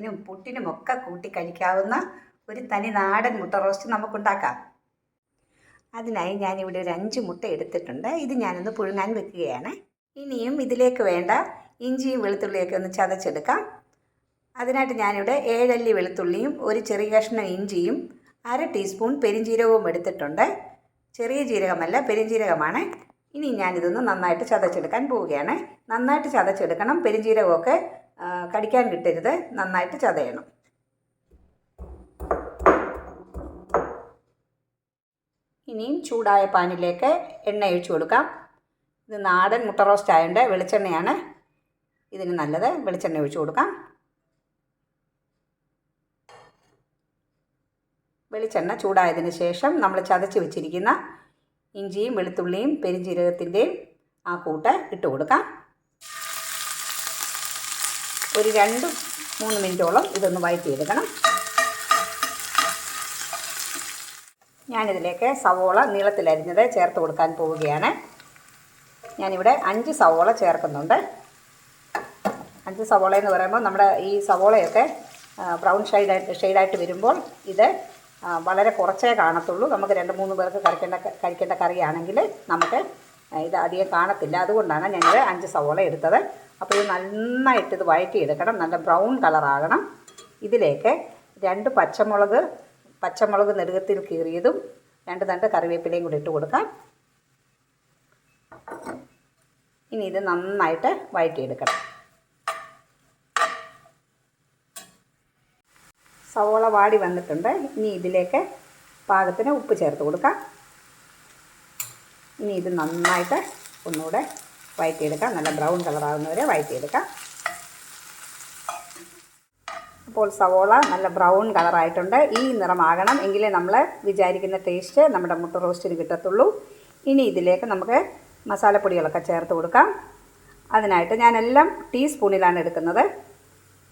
ചോറിനും പുട്ടിനുമൊക്കെ കൂട്ടി കഴിക്കാവുന്ന ഒരു തനി നാടൻ മുട്ട റോസ്റ്റ് നമുക്കുണ്ടാക്കാം. അതിനായി ഞാനിവിടെ ഒരു 5 മുട്ട എടുത്തിട്ടുണ്ട്. ഇത് ഞാനൊന്ന് പുഴുങ്ങാൻ വെക്കുകയാണ്. ഇനിയും ഇതിലേക്ക് വേണ്ട ഇഞ്ചിയും വെളുത്തുള്ളിയൊക്കെ ഒന്ന് ചതച്ചെടുക്കാം. അതിനായിട്ട് ഞാനിവിടെ 7 അല്ലി വെളുത്തുള്ളിയും ഒരു ചെറിയ കഷ്ണം ഇഞ്ചിയും 1/2 ടീസ്പൂൺ പെരിഞ്ജീരകവും എടുത്തിട്ടുണ്ട്. ചെറിയ ജീരകമല്ല, പെരിഞ്ജീരകമാണ്. ഇനി ഞാനിതൊന്ന് നന്നായിട്ട് ചതച്ചെടുക്കാൻ പോവുകയാണ്. നന്നായിട്ട് ചതച്ചെടുക്കണം. പെരിഞ്ജീരകമൊക്കെ കടിക്കാൻ കിട്ടരുത്. നന്നായിട്ട് ചതയണം. ഇനിയും ചൂടായ പാനിലേക്ക് എണ്ണ ഒഴിച്ചു കൊടുക്കാം. ഇത് നാടൻ മുട്ട റോസ്റ്റ് ആയതുകൊണ്ട് വെളിച്ചെണ്ണയാണ് ഇതിന് നല്ലത്. വെളിച്ചെണ്ണ ഒഴിച്ചു കൊടുക്കാം. വെളിച്ചെണ്ണ ചൂടായതിന് ശേഷം നമ്മൾ ചതച്ച് വെച്ചിരിക്കുന്ന ഇഞ്ചിയും വെളുത്തുള്ളിയും പെരിഞ്ജീരകത്തിൻ്റെയും ആ കൂട്ട് ഇട്ട് കൊടുക്കാം. ഒരു 2-3 മിനിറ്റോളം ഇതൊന്ന് വഴറ്റിയെടുക്കണം. ഞാനിതിലേക്ക് സവോള നീളത്തിലരിഞ്ഞത് ചേർത്ത് കൊടുക്കാൻ പോവുകയാണ്. ഞാനിവിടെ 5 സവോള ചേർക്കുന്നുണ്ട്. 5 സവോള എന്ന് പറയുമ്പോൾ നമ്മുടെ ഈ സവോളയൊക്കെ ബ്രൗൺ ഷെയ്ഡായിട്ട് വരുമ്പോൾ ഇത് വളരെ കുറച്ചേ കാണത്തുള്ളൂ. നമുക്ക് 2-3 പേർക്ക് കഴിക്കേണ്ട കറിയാണെങ്കിൽ നമുക്ക് ഇത് അധികം കാണത്തില്ല. അതുകൊണ്ടാണ് ഞങ്ങൾ 5 സവോള എടുത്തത്. അപ്പോൾ ഇത് നന്നായിട്ട് ഇത് വഴറ്റിയെടുക്കണം. നല്ല ബ്രൗൺ കളറാകണം. ഇതിലേക്ക് 2 പച്ചമുളക് നെടുകത്തിൽ കീറിയതും 2 തണ്ട് കറിവേപ്പിലയും കൂടി ഇട്ട് കൊടുക്കാം. ഇനി ഇത് നന്നായിട്ട് വഴറ്റിയെടുക്കണം. സവോള വാടി വന്നിട്ടുണ്ട്. ഇനി ഇതിലേക്ക് പാകത്തിന് ഉപ്പ് ചേർത്ത് കൊടുക്കാം. ഇനി ഇത് നന്നായിട്ട് ഒന്നുകൂടെ വഴറ്റിയെടുക്കാം. നല്ല ബ്രൗൺ കളറാകുന്നവരെ വഴറ്റിയെടുക്കാം. അപ്പോൾ സവോള നല്ല ബ്രൗൺ കളറായിട്ടുണ്ട്. ഈ നിറമാകണം, എങ്കിലേ നമ്മൾ വിചാരിക്കുന്ന ടേസ്റ്റ് നമ്മുടെ മുട്ട റോസ്റ്റിന് കിട്ടത്തുള്ളൂ. ഇനി ഇതിലേക്ക് നമുക്ക് മസാലപ്പൊടികളൊക്കെ ചേർത്ത് കൊടുക്കാം. അതിനായിട്ട് ഞാനെല്ലാം ടീസ്പൂണിലാണ് എടുക്കുന്നത്.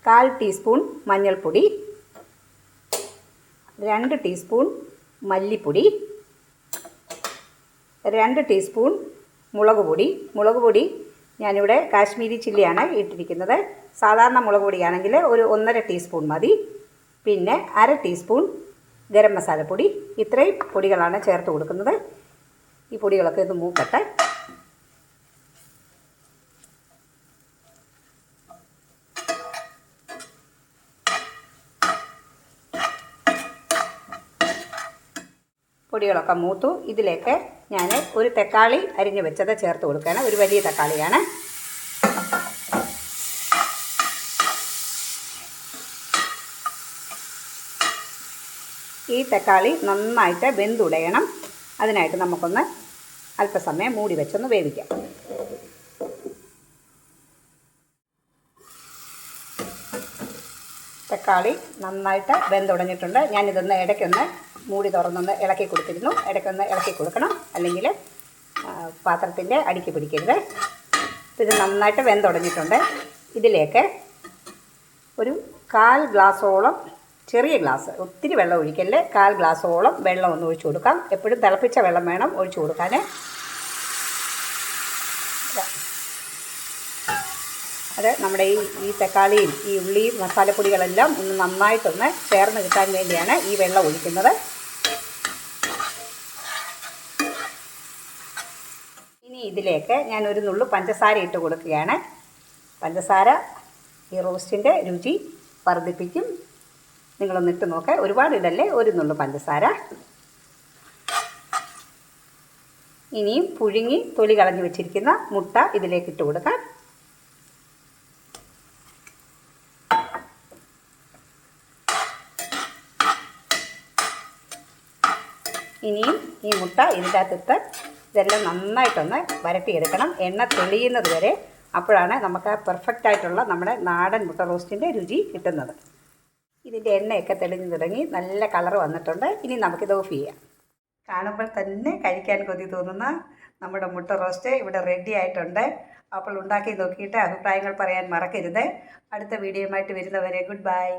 1/4 ടീസ്പൂൺ മഞ്ഞൾപ്പൊടി, 2 ടീസ്പൂൺ മല്ലിപ്പൊടി, 2 ടീസ്പൂൺ മുളക് പൊടി. ഞാനിവിടെ കാശ്മീരി ചില്ലിയാണ് ഇട്ടിരിക്കുന്നത്. സാധാരണ മുളക് പൊടിയാണെങ്കിൽ ഒരു 1.5 ടീസ്പൂൺ മതി. പിന്നെ 1/2 ടീസ്പൂൺ ഗരം മസാലപ്പൊടി. ഇത്രയും പൊടികളാണ് ചേർത്ത് കൊടുക്കുന്നത്. ഈ പൊടികളൊക്കെ ഇത് മൂക്കട്ടെ. പൊടികളൊക്കെ മൂത്തു. ഇതിലേക്ക് ഞാൻ ഒരു തക്കാളി അരിഞ്ഞ് വെച്ചത് ചേർത്ത് കൊടുക്കുകയാണ്. ഒരു വലിയ തക്കാളിയാണ്. ഈ തക്കാളി നന്നായിട്ട് വെന്തുടയണം. അതിനായിട്ട് നമുക്കൊന്ന് അല്പസമയം മൂടി വെച്ചൊന്ന് വേവിക്കാം. തക്കാളി നന്നായിട്ട് വെന്തുടഞ്ഞിട്ടുണ്ട്. ഞാനിതൊന്ന് ഇടയ്ക്കൊന്ന് മൂടി തുറന്നൊന്ന് ഇളക്കി കൊടുത്തിരുന്നു. ഇടയ്ക്കൊന്ന് ഇളക്കി കൊടുക്കണം, അല്ലെങ്കിൽ പാത്രത്തിൻ്റെ അടിക്ക് പിടിക്കരുത്. ഇത് നന്നായിട്ട് വെന്തുടഞ്ഞിട്ടുണ്ട്. ഇതിലേക്ക് ഒരു 1/4 ഗ്ലാസോളം, ചെറിയ ഗ്ലാസ്, ഒത്തിരി വെള്ളം ഒഴിക്കല്ലേ, 1/4 ഗ്ലാസോളം വെള്ളം ഒന്ന് ഒഴിച്ചു കൊടുക്കാം. എപ്പോഴും തിളപ്പിച്ച വെള്ളം വേണം ഒഴിച്ചു കൊടുക്കാൻ. അത് നമ്മുടെ ഈ തക്കാളിയും ഈ ഉള്ളിയും മസാലപ്പൊടികളെല്ലാം ഒന്ന് നന്നായിട്ടൊന്ന് ചേർന്ന് കിട്ടാൻ വേണ്ടിയാണ് ഈ വെള്ളം ഒഴിക്കുന്നത്. ഇനി ഇതിലേക്ക് ഞാൻ ഒരു നുള്ളു പഞ്ചസാര ഇട്ട് കൊടുക്കുകയാണ്. പഞ്ചസാര ഈ റോസ്റ്റിൻ്റെ രുചി വർദ്ധിപ്പിക്കും. നിങ്ങളൊന്നിട്ട് നോക്കുക. ഒരുപാട് ഇടല്ലേ, ഒരു നുള്ളു പഞ്ചസാര. ഇനിയും പുഴുങ്ങി തൊലി കളഞ്ഞു വെച്ചിരിക്കുന്ന മുട്ട ഇതിലേക്ക് ഇട്ട് കൊടുക്കാം. ഇനിയും ഈ മുട്ട ഇതിൻ്റെ അകത്തിട്ട് ഇതെല്ലാം നന്നായിട്ടൊന്ന് വരട്ടിയെടുക്കണം, എണ്ണ തെളിയുന്നത് വരെ. അപ്പോഴാണ് നമുക്ക് പെർഫെക്റ്റ് ആയിട്ടുള്ള നമ്മുടെ നാടൻ മുട്ട റോസ്റ്റിൻ്റെ രുചി കിട്ടുന്നത്. ഇതിൻ്റെ എണ്ണയൊക്കെ തെളിഞ്ഞു തുടങ്ങി, നല്ല കളർ വന്നിട്ടുണ്ട്. ഇനി നമുക്കിത് ഓഫ് ചെയ്യാം. കാണുമ്പോൾ തന്നെ കഴിക്കാൻ കൊതി തോന്നുന്ന നമ്മുടെ മുട്ട റോസ്റ്റ് ഇവിടെ റെഡി ആയിട്ടുണ്ട്. അപ്പോൾ ഉണ്ടാക്കി നോക്കിയിട്ട് അഭിപ്രായങ്ങൾ പറയാൻ മറക്കരുത്. അടുത്ത വീഡിയോയുമായിട്ട് വരുന്നവരെ ഗുഡ് ബൈ.